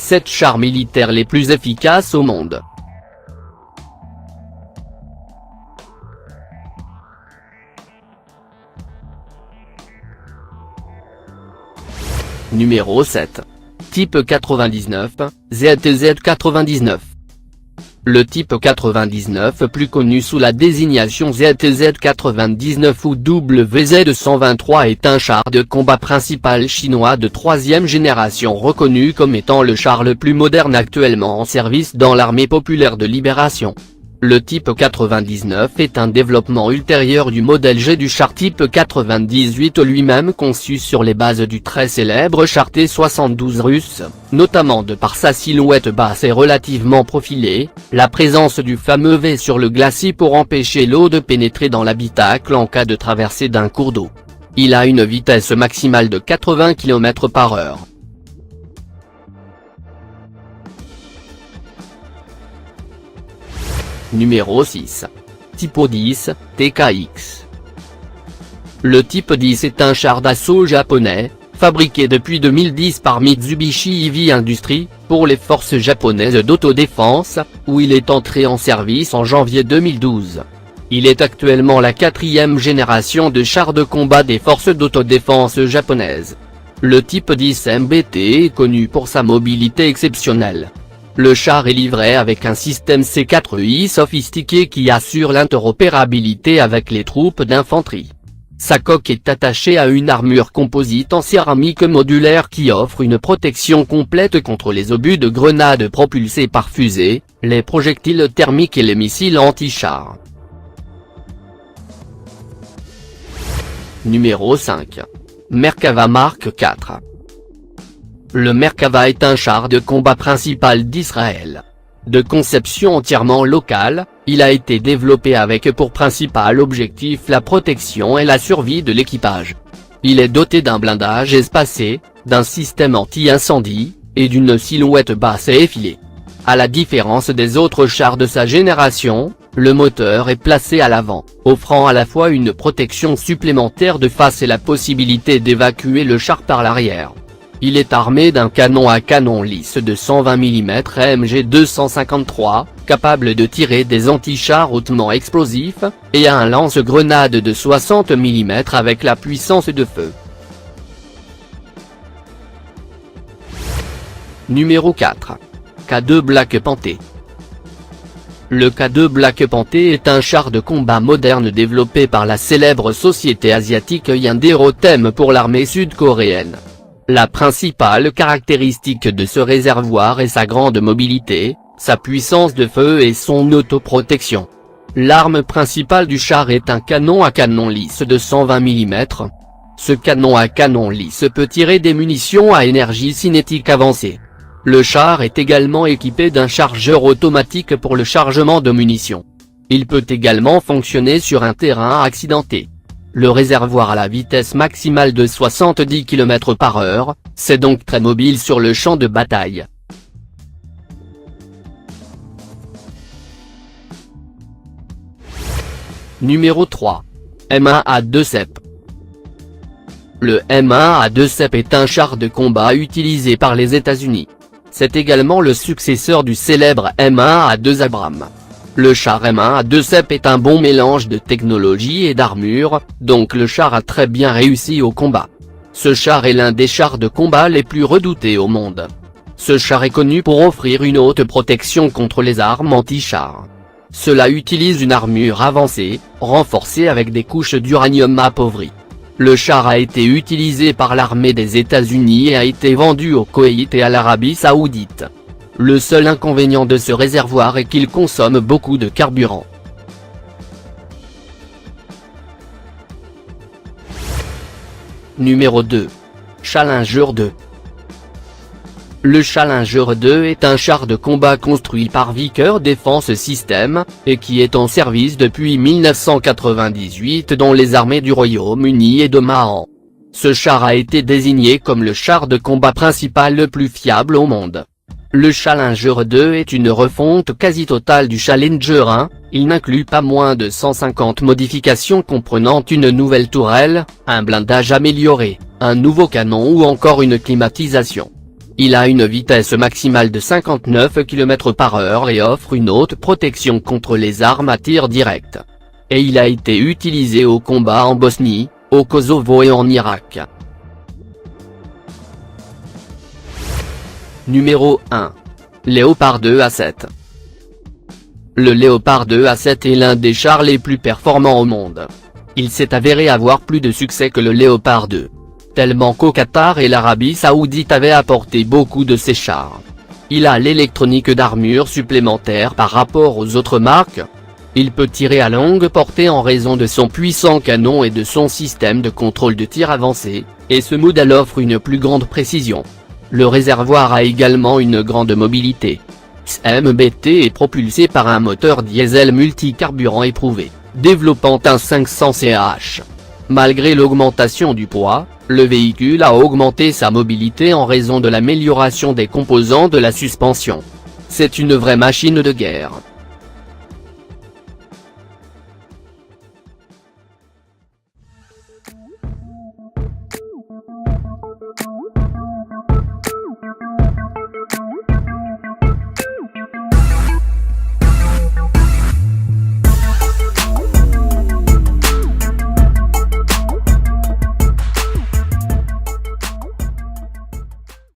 7 chars militaires les plus efficaces au monde. Numéro 7. Type 99, ZTZ-99. Le type 99, plus connu sous la désignation ZTZ-99 ou WZ-123, est un char de combat principal chinois de 3e génération reconnu comme étant le char le plus moderne actuellement en service dans l'armée populaire de libération. Le type 99 est un développement ultérieur du modèle G du char type 98 lui-même, conçu sur les bases du très célèbre char T-72 russe, notamment de par sa silhouette basse et relativement profilée, la présence du fameux V sur le glacis pour empêcher l'eau de pénétrer dans l'habitacle en cas de traversée d'un cours d'eau. Il a une vitesse maximale de 80 km/h. Numéro 6. Type 10, TKX. Le Type 10 est un char d'assaut japonais, fabriqué depuis 2010 par Mitsubishi Heavy Industries, pour les forces japonaises d'autodéfense, où il est entré en service en janvier 2012. Il est actuellement la 4e génération de chars de combat des forces d'autodéfense japonaises. Le Type 10 MBT est connu pour sa mobilité exceptionnelle. Le char est livré avec un système C4I sophistiqué qui assure l'interopérabilité avec les troupes d'infanterie. Sa coque est attachée à une armure composite en céramique modulaire qui offre une protection complète contre les obus de grenades propulsés par fusée, les projectiles thermiques et les missiles anti-chars. Numéro 5. Merkava Mark IV. Le Merkava est un char de combat principal d'Israël. De conception entièrement locale, il a été développé avec pour principal objectif la protection et la survie de l'équipage. Il est doté d'un blindage espacé, d'un système anti-incendie, et d'une silhouette basse et effilée. À la différence des autres chars de sa génération, le moteur est placé à l'avant, offrant à la fois une protection supplémentaire de face et la possibilité d'évacuer le char par l'arrière. Il est armé d'un canon à canon lisse de 120 mm MG253, capable de tirer des antichars hautement explosifs, et a un lance-grenade de 60 mm avec la puissance de feu. Numéro 4. K2 Black Panther. Le K2 Black Panther est un char de combat moderne développé par la célèbre société asiatique Hyundai Rotem pour l'armée sud-coréenne. La principale caractéristique de ce réservoir est sa grande mobilité, sa puissance de feu et son autoprotection. L'arme principale du char est un canon à canon lisse de 120 mm. Ce canon à canon lisse peut tirer des munitions à énergie cinétique avancée. Le char est également équipé d'un chargeur automatique pour le chargement de munitions. Il peut également fonctionner sur un terrain accidenté. Le réservoir a la vitesse maximale de 70 km/h, c'est donc très mobile sur le champ de bataille. Numéro 3. M1A2 CEP. Le M1A2 CEP est un char de combat utilisé par les États-Unis. C'est également le successeur du célèbre M1A2 Abrams. Le char M1A2 CEP est un bon mélange de technologie et d'armure, donc le char a très bien réussi au combat. Ce char est l'un des chars de combat les plus redoutés au monde. Ce char est connu pour offrir une haute protection contre les armes anti-chars. Cela utilise une armure avancée, renforcée avec des couches d'uranium appauvri. Le char a été utilisé par l'armée des États-Unis et a été vendu au Koweït et à l'Arabie Saoudite. Le seul inconvénient de ce réservoir est qu'il consomme beaucoup de carburant. Numéro 2. Challenger 2. Le Challenger 2 est un char de combat construit par Vickers Defense Systems, et qui est en service depuis 1998 dans les armées du Royaume-Uni et d'Oman. Ce char a été désigné comme le char de combat principal le plus fiable au monde. Le Challenger 2 est une refonte quasi totale du Challenger 1, il n'inclut pas moins de 150 modifications comprenant une nouvelle tourelle, un blindage amélioré, un nouveau canon ou encore une climatisation. Il a une vitesse maximale de 59 km/h et offre une haute protection contre les armes à tir direct. Et il a été utilisé au combat en Bosnie, au Kosovo et en Irak. Numéro 1. Léopard 2A7. Le Léopard 2A7 est l'un des chars les plus performants au monde. Il s'est avéré avoir plus de succès que le Léopard 2. Tellement qu'au Qatar et l'Arabie Saoudite avaient apporté beaucoup de ces chars. Il a l'électronique d'armure supplémentaire par rapport aux autres marques. Il peut tirer à longue portée en raison de son puissant canon et de son système de contrôle de tir avancé, et ce modèle offre une plus grande précision. Le réservoir a également une grande mobilité. MBT est propulsé par un moteur diesel multicarburant éprouvé, développant un 500 ch. Malgré l'augmentation du poids, le véhicule a augmenté sa mobilité en raison de l'amélioration des composants de la suspension. C'est une vraie machine de guerre.